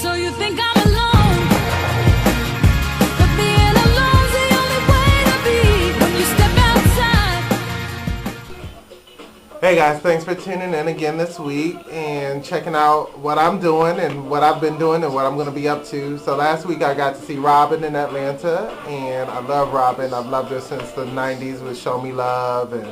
So you think I'm alone, but being alone's the only way to be when you step outside. Hey guys, thanks for tuning in again this week and checking out what I'm doing and what I've been doing and what I'm going to be up to. So last week I got to see Robyn in Atlanta, and I love Robyn. I've loved her since the 90s with Show Me Love and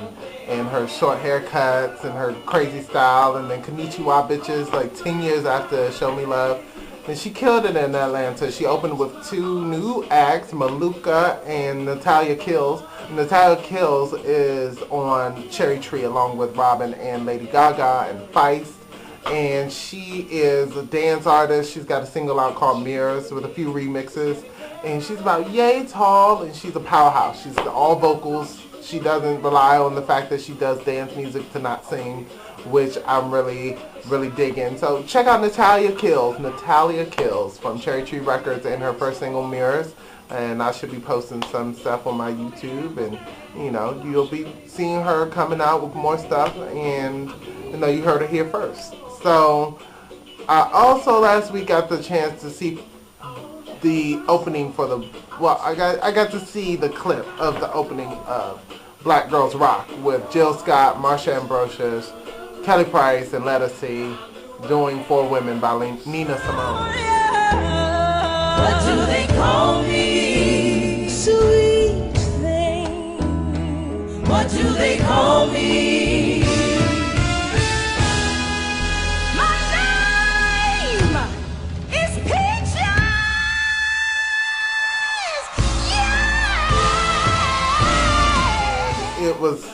her short haircuts and her crazy style, and then Konnichiwa Bitches like 10 years after Show Me Love. And she killed it in Atlanta. She opened with two new acts, Maluca and Natalia Kills. Natalia Kills is on Cherry Tree along with Robyn and Lady Gaga and Feist. And she is a dance artist. She's got a single out called Mirrors with a few remixes. And she's about yay tall, and she's a powerhouse. She's all vocals. She doesn't rely on the fact that she does dance music to not sing, which I'm really digging. So check out Natalia Kills from Cherry Tree Records and her first single Mirrors. And I should be posting some stuff on my YouTube, and you'll be seeing her coming out with more stuff, and you heard it here first. So I also last week got the chance to see the opening for I got to see the clip of the opening of Black Girls Rock with Jill Scott, Marsha Ambrosius, Kelly Price, and Let Us See doing For Women by Nina Simone. What do they call me? Sweet thing. What do they call me? My name is Peaches. Yeah. It was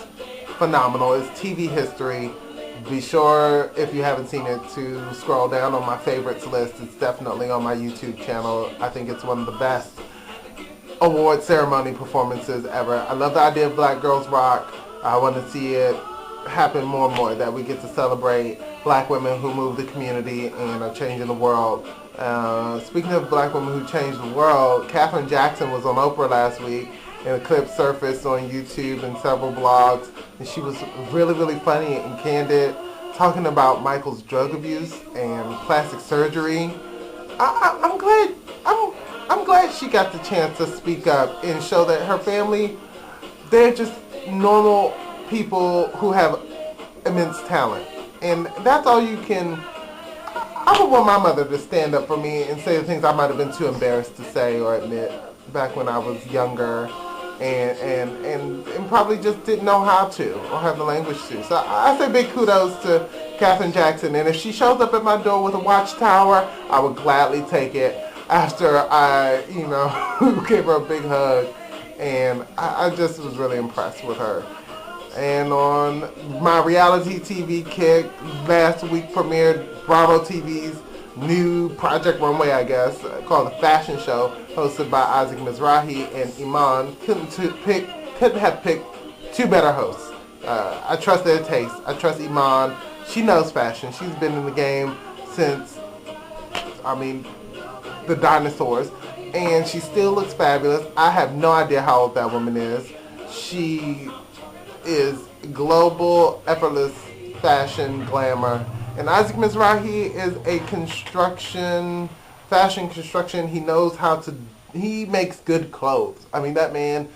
phenomenal. It's TV history. Be sure, if you haven't seen it, to scroll down on my favorites list. It's definitely on my YouTube channel. I think it's one of the best award ceremony performances ever. I love the idea of Black Girls Rock. I want to see it happen more and more, that we get to celebrate black women who move the community and are changing the world. Speaking of black women who changed the world, Katherine Jackson was on Oprah last week, and a clip surfaced on YouTube and several blogs, and she was really funny and candid, talking about Michael's drug abuse and plastic surgery. I'm glad she got the chance to speak up and show that her family, they're just normal people who have immense talent, and that's all you can. I would want my mother to stand up for me and say the things I might have been too embarrassed to say or admit back when I was younger. And probably just didn't know how to or have the language to. So I say big kudos to Katherine Jackson, and if she shows up at my door with a watchtower, I would gladly take it after I, gave her a big hug, and I just was really impressed with her. And on my reality TV kick, last week premiered Bravo TV's new Project Runway, I guess, called The Fashion Show, hosted by Isaac Mizrahi and Iman. Couldn't have picked two better hosts. I trust their taste. I trust Iman. She knows fashion. She's been in the game since, the dinosaurs, and she still looks fabulous. I have no idea how old that woman is. She is global, effortless fashion glamour. And Isaac Mizrahi is a fashion construction. He knows he makes good clothes. That man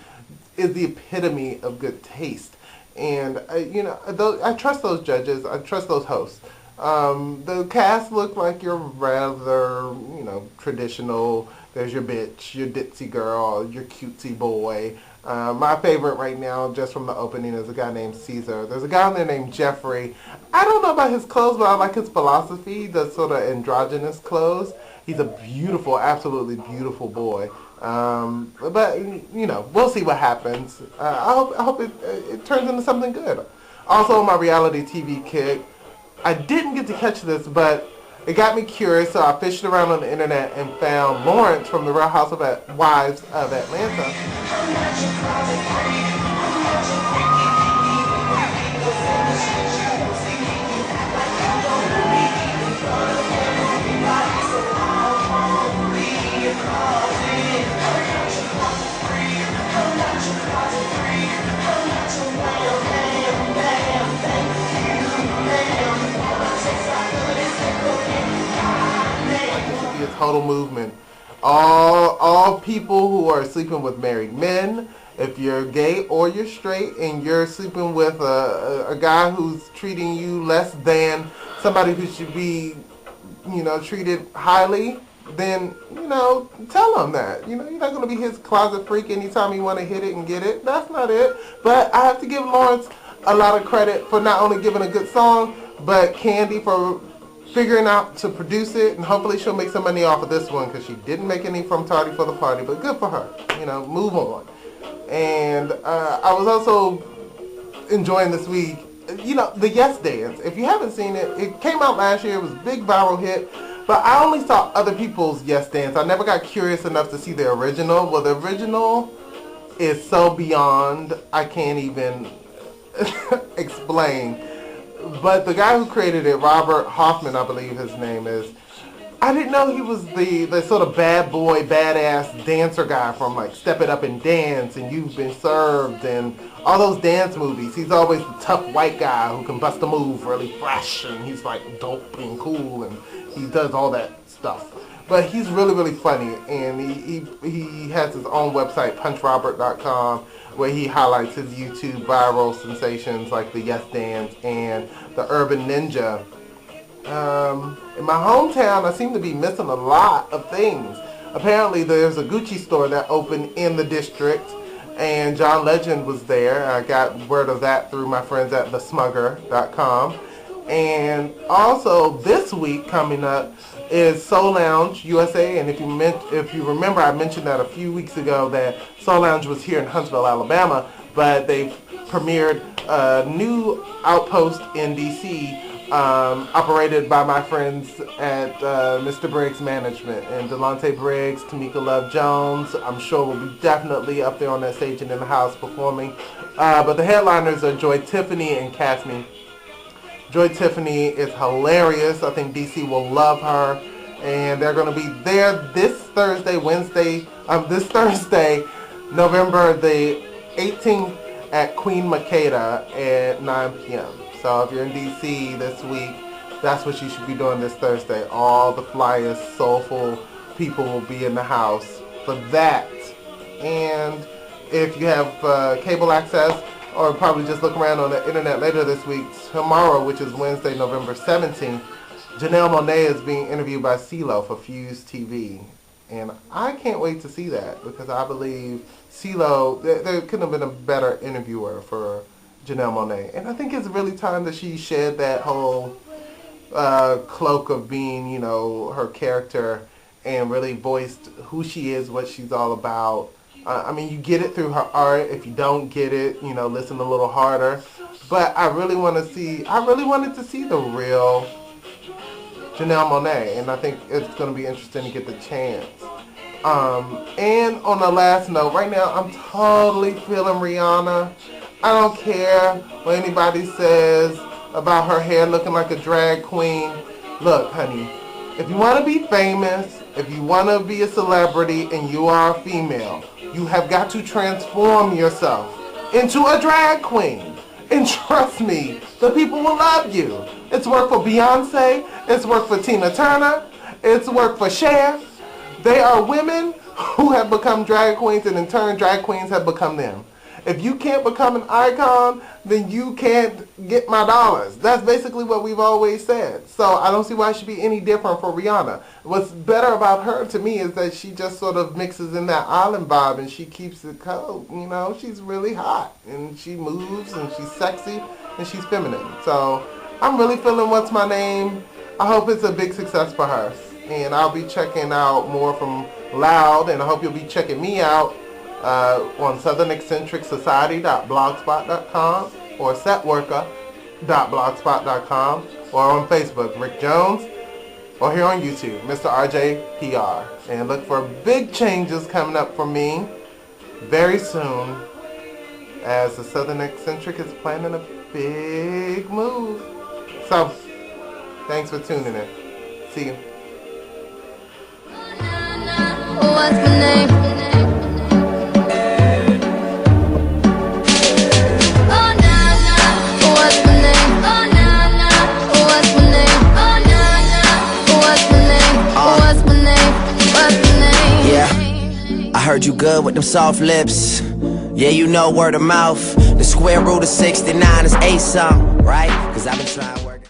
is the epitome of good taste. And, I trust those judges. I trust those hosts. The cast look like you're rather, traditional. There's your bitch, your ditzy girl, your cutesy boy. My favorite right now, just from the opening, is a guy named Caesar. There's a guy on there named Jeffrey. I don't know about his clothes, but I like his philosophy, the sort of androgynous clothes. He's a beautiful, absolutely beautiful boy. But we'll see what happens. I hope it turns into something good. Also, on my reality TV kick, I didn't get to catch this, but it got me curious, so I fished around on the internet and found Lawrence from the Real Housewives of Atlanta. total movement. All people who are sleeping with married men, if you're gay or you're straight and you're sleeping with a guy who's treating you less than somebody who should be, treated highly, then, tell him that. You're not going to be his closet freak anytime you want to hit it and get it. That's not it. But I have to give Lawrence a lot of credit for not only giving a good song, but Candy for figuring out to produce it, and hopefully she'll make some money off of this one, because she didn't make any from Tardy for the Party, but good for her. Move on. And I was also enjoying this week, the Yes Dance. If you haven't seen it, it came out last year. It was a big viral hit, but I only saw other people's Yes Dance. I never got curious enough to see the original. Well, the original is so beyond, I can't even explain. But the guy who created it, Robert Hoffman, I believe his name is, I didn't know he was the sort of bad boy, badass dancer guy from like Step It Up and Dance and You've Been Served and all those dance movies. He's always the tough white guy who can bust a move really fresh, and he's like dope and cool, and he does all that stuff. But he's really, really funny, and he has his own website, punchrobert.com, where he highlights his YouTube viral sensations like the Yes Dance and the Urban Ninja. In my hometown, I seem to be missing a lot of things. Apparently, there's a Gucci store that opened in the district, and John Legend was there. I got word of that through my friends at thesmugger.com. And also, this week coming up is Soul Lounge USA, and if you remember, I mentioned that a few weeks ago that Soul Lounge was here in Huntsville, Alabama, but they premiered a new outpost in DC, operated by my friends at Mr. Briggs Management, and Delonte Briggs, Tamika Love Jones, I'm sure will be definitely up there on that stage and in the house performing. But the headliners are Joy Tiffany and Casme. Joy Tiffany is hilarious. I think DC will love her. And they're going to be there this Thursday, November the 18th at Queen Makeda at 9 p.m. So if you're in DC this week, that's what you should be doing this Thursday. All the flyest, soulful people will be in the house for that. And if you have cable access, or probably just look around on the internet later this week, tomorrow, which is Wednesday, November 17th, Janelle Monáe is being interviewed by CeeLo for Fuse TV. And I can't wait to see that, because I believe CeeLo, there couldn't have been a better interviewer for Janelle Monáe. And I think it's really time that she shed that whole cloak of being, her character, and really voiced who she is, what she's all about. I mean, you get it through her art. If you don't get it, listen a little harder. But I really wanted to see the real Janelle Monáe, and I think it's going to be interesting to get the chance. And on the last note, right now, I'm totally feeling Rihanna. I don't care what anybody says about her hair looking like a drag queen. Look, honey, if you want to be famous, if you want to be a celebrity and you are a female, you have got to transform yourself into a drag queen. And trust me, the people will love you. It's worked for Beyonce. It's worked for Tina Turner. It's worked for Cher. They are women who have become drag queens, and in turn, drag queens have become them. If you can't become an icon, then you can't get my dollars. That's basically what we've always said. So I don't see why it should be any different for Rihanna. What's better about her to me is that she just sort of mixes in that island vibe, and she keeps it cold. She's really hot, and she moves, and she's sexy, and she's feminine. So I'm really feeling What's My Name. I hope it's a big success for her. And I'll be checking out more from Loud, and I hope you'll be checking me out on southerneccentricsociety.blogspot.com or setworker.blogspot.com or on Facebook, Rick Jones, or here on YouTube, Mr. RJPR. And look for big changes coming up for me very soon, as the Southern Eccentric is planning a big move. So, thanks for tuning in. See you. What's my name? What's my name? heard you good with them soft lips. Yeah, you know word of mouth. The square root of 69 is 8 something, right? Cause I've been trying